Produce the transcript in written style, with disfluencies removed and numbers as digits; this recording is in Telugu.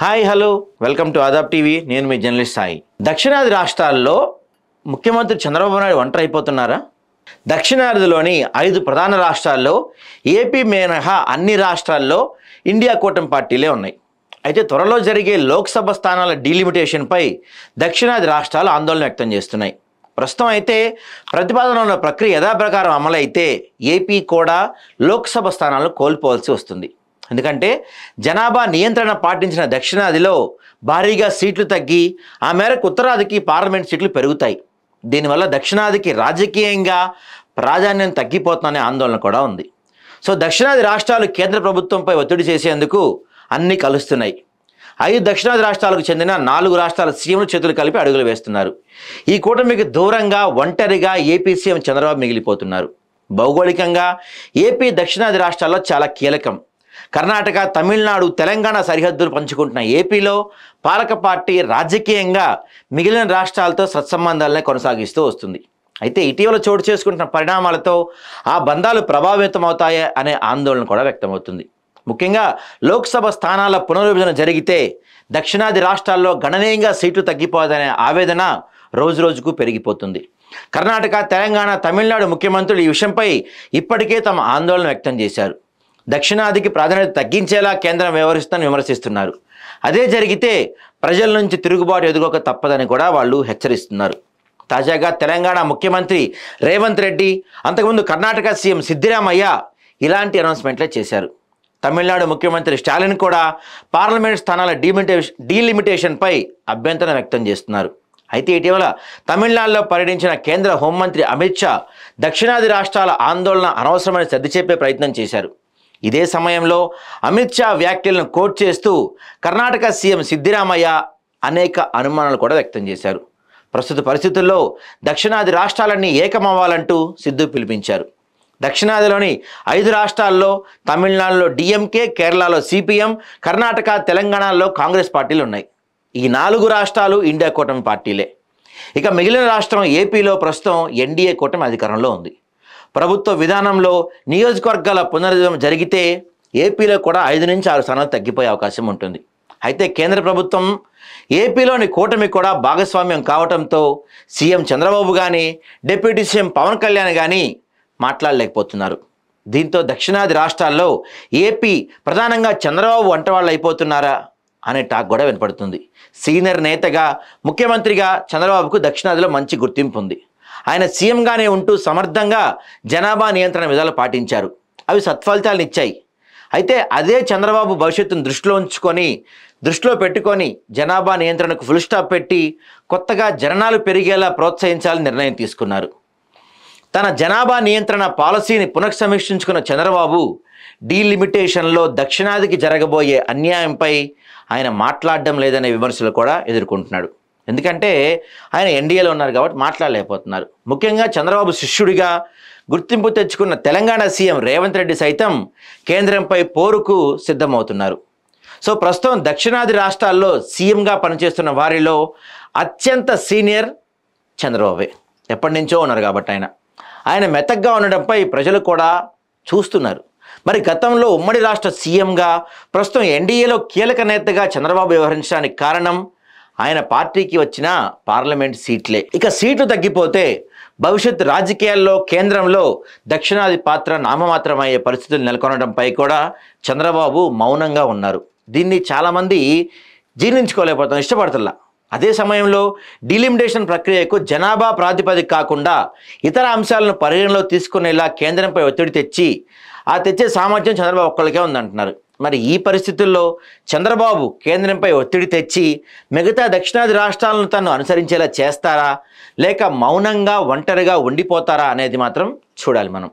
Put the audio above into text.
Hi hello welcome to Aadab TV. నేను మీ జర్నలిస్ట్ సాయి. దక్షిణాది రాష్ట్రాల్లో ముఖ్యమంత్రి చంద్రబాబు నాయుడు ఒంటరి అయిపోతున్నారా? దక్షిణాదిలోని 5 ప్రధాన రాష్ట్రాల్లో ఏపీ మినహా అన్ని రాష్ట్రాల్లో ఇండియా కూటమి పార్టీలే ఉన్నాయి. అయితే త్వరలో జరిగే లోక్సభ స్థానాల డీలిమిటేషన్పై దక్షిణాది రాష్ట్రాలు ఆందోళన వ్యక్తం చేస్తున్నాయి. ప్రస్తుతం అయితే ప్రతిపాదన ఉన్న ప్రక్రియ యథాప్రకారం అమలైతే ఏపీ కూడా లోక్సభ స్థానాలను కోల్పోవాల్సి వస్తుంది. ఎందుకంటే జనాభా నియంత్రణ పాటించిన దక్షిణాదిలో భారీగా సీట్లు తగ్గి ఆ మేరకు ఉత్తరాదికి పార్లమెంట్ సీట్లు పెరుగుతాయి. దీనివల్ల దక్షిణాదికి రాజకీయంగా ప్రాధాన్యం తగ్గిపోతుందనే ఆందోళన కూడా ఉంది. సో దక్షిణాది రాష్ట్రాలు కేంద్ర ప్రభుత్వంపై ఒత్తిడి చేసేందుకు అన్నీ కలుస్తున్నాయి. 5 దక్షిణాది రాష్ట్రాలకు చెందిన 4 రాష్ట్రాల సీఎంలు చేతులు కలిపి అడుగులు వేస్తున్నారు. ఈ కూటమికి దూరంగా ఒంటరిగా ఏపీ సీఎం చంద్రబాబు మిగిలిపోతున్నారు. భౌగోళికంగా ఏపీ దక్షిణాది రాష్ట్రాల్లో చాలా కీలకం. కర్ణాటక, తమిళనాడు, తెలంగాణ సరిహద్దులు పంచుకుంటున్న ఏపీలో పాలక పార్టీ రాజకీయంగా మిగిలిన రాష్ట్రాలతో సత్సంబంధాలనే కొనసాగిస్తూ వస్తుంది. అయితే ఇటీవల చోటు చేసుకుంటున్న పరిణామాలతో ఆ బంధాలు ప్రభావితమవుతాయా అనే ఆందోళన కూడా వ్యక్తమవుతుంది. ముఖ్యంగా లోక్సభ స్థానాల పునర్విభజన జరిగితే దక్షిణాది రాష్ట్రాల్లో గణనీయంగా సీట్లు తగ్గిపోదనే ఆవేదన రోజురోజుకు పెరిగిపోతుంది. కర్ణాటక, తెలంగాణ, తమిళనాడు ముఖ్యమంత్రులు ఈ విషయంపై ఇప్పటికే తమ ఆందోళన వ్యక్తం చేశారు. దక్షిణాదికి ప్రాధాన్యత తగ్గించేలా కేంద్రం వ్యవహరిస్తుందని విమర్శిస్తున్నారు. అదే జరిగితే ప్రజల నుంచి తిరుగుబాటు ఎదుర్కోక తప్పదని కూడా వాళ్ళు హెచ్చరిస్తున్నారు. తాజాగా తెలంగాణ ముఖ్యమంత్రి రేవంత్ రెడ్డి, అంతకుముందు కర్ణాటక సీఎం సిద్దిరామయ్య ఇలాంటి అనౌన్స్మెంట్లే చేశారు. తమిళనాడు ముఖ్యమంత్రి స్టాలిన్ కూడా పార్లమెంట్ స్థానాల డీలిమిటేషన్పై అభ్యంతరం వ్యక్తం చేస్తున్నారు. అయితే ఇటీవల తమిళనాడులో పర్యటించిన కేంద్ర హోంమంత్రి అమిత్ షా దక్షిణాది రాష్ట్రాల ఆందోళన అనవసరమని సర్ది చెప్పే ప్రయత్నం చేశారు. ఇదే సమయంలో అమిత్ షా వ్యాఖ్యలను కోట్ చేస్తూ కర్ణాటక సీఎం సిద్దిరామయ్య అనేక అనుమానాలు కూడా వ్యక్తం చేశారు. ప్రస్తుత పరిస్థితుల్లో దక్షిణాది రాష్ట్రాలన్నీ ఏకమవ్వాలంటూ సిద్ధు పిలిపించారు. దక్షిణాదిలోని 5 రాష్ట్రాల్లో తమిళనాడులో డిఎంకే, కేరళలో సిపిఎం, కర్ణాటక, తెలంగాణలో కాంగ్రెస్ పార్టీలు ఉన్నాయి. ఈ 4 రాష్ట్రాలు ఇండియా కూటమి పార్టీలే. ఇక మిగిలిన రాష్ట్రం ఏపీలో ప్రస్తుతం ఎన్డీఏ కూటమి అధికారంలో ఉంది. ప్రభుత్వ విధానంలో నియోజకవర్గాల పునర్విభజన జరిగితే ఏపీలో కూడా 5 నుంచి 6 స్థానాలు తగ్గిపోయే అవకాశం ఉంటుంది. అయితే కేంద్ర ప్రభుత్వం ఏపీలోని కూటమి కూడా భాగస్వామ్యం కావడంతో సీఎం చంద్రబాబు కానీ డిప్యూటీ సీఎం పవన్ కళ్యాణ్ కానీ మాట్లాడలేకపోతున్నారు. దీంతో దక్షిణాది రాష్ట్రాల్లో ఏపీ ప్రధానంగా చంద్రబాబు వంటవాళ్ళు అయిపోతున్నారా అనే టాక్ కూడా వినపడుతుంది. సీనియర్ నేతగా, ముఖ్యమంత్రిగా చంద్రబాబుకు దక్షిణాదిలో మంచి గుర్తింపు ఉంది. ఆయన సీఎంగానే ఉంటూ సమర్థంగా జనాభా నియంత్రణ విధాలు పాటించారు. అవి సత్ఫలితాలను ఇచ్చాయి. అయితే అదే చంద్రబాబు భవిష్యత్తును దృష్టిలో పెట్టుకొని జనాభా నియంత్రణకు ఫుల్ స్టాప్ పెట్టి కొత్తగా జననాలు పెరిగేలా ప్రోత్సహించాలని నిర్ణయం తీసుకున్నారు. తన జనాభా నియంత్రణ పాలసీని పునఃసమీక్షించుకున్న చంద్రబాబు డీలిమిటేషన్లో దక్షిణాదికి జరగబోయే అన్యాయంపై ఆయన మాట్లాడడం లేదనే విమర్శలు కూడా ఎదుర్కొంటున్నాడు. ఎందుకంటే ఆయన ఎన్డీఏలో ఉన్నారు కాబట్టి మాట్లాడలేకపోతున్నారు. ముఖ్యంగా చంద్రబాబు శిష్యుడిగా గుర్తింపు తెచ్చుకున్న తెలంగాణ సీఎం రేవంత్ రెడ్డి సైతం కేంద్రంపై పోరుకు సిద్ధమవుతున్నారు. సో ప్రస్తుతం దక్షిణాది రాష్ట్రాల్లో సీఎంగా పనిచేస్తున్న వారిలో అత్యంత సీనియర్ చంద్రబాబే. ఎప్పటి నుంచో ఉన్నారు కాబట్టి ఆయన మెతగ్గా ఉండడంపై ప్రజలు కూడా చూస్తున్నారు. మరి గతంలో ఉమ్మడి రాష్ట్ర సీఎంగా, ప్రస్తుతం ఎన్డీఏలో కీలక నేతగా చంద్రబాబు వ్యవహరించడానికి కారణం ఆయన పార్టీకి వచ్చిన పార్లమెంట్ సీట్లే. ఇక సీట్లు తగ్గిపోతే భవిష్యత్ రాజకీయాల్లో కేంద్రంలో దక్షిణాది పాత్ర నామమాత్రమయ్యే పరిస్థితులు నెలకొనడంపై కూడా చంద్రబాబు మౌనంగా ఉన్నారు. దీన్ని చాలామంది జీర్ణించుకోలేకపోతాం, ఇష్టపడుతున్నా. అదే సమయంలో డీలిమిటేషన్ ప్రక్రియకు జనాభా ప్రాతిపదిక కాకుండా ఇతర అంశాలను పరిగణలో తీసుకునేలా కేంద్రంపై ఒత్తిడి తెచ్చే సామర్థ్యం చంద్రబాబు ఒక్కరికే ఉందంటున్నారు. మరి ఈ పరిస్థితుల్లో చంద్రబాబు కేంద్రంపై ఒత్తిడి తెచ్చి మిగతా దక్షిణాది రాష్ట్రాలను తను అనుసరించేలా చేస్తారా, లేక మౌనంగా ఒంటరిగా ఉండిపోతారా అనేది మాత్రం చూడాలి మనం.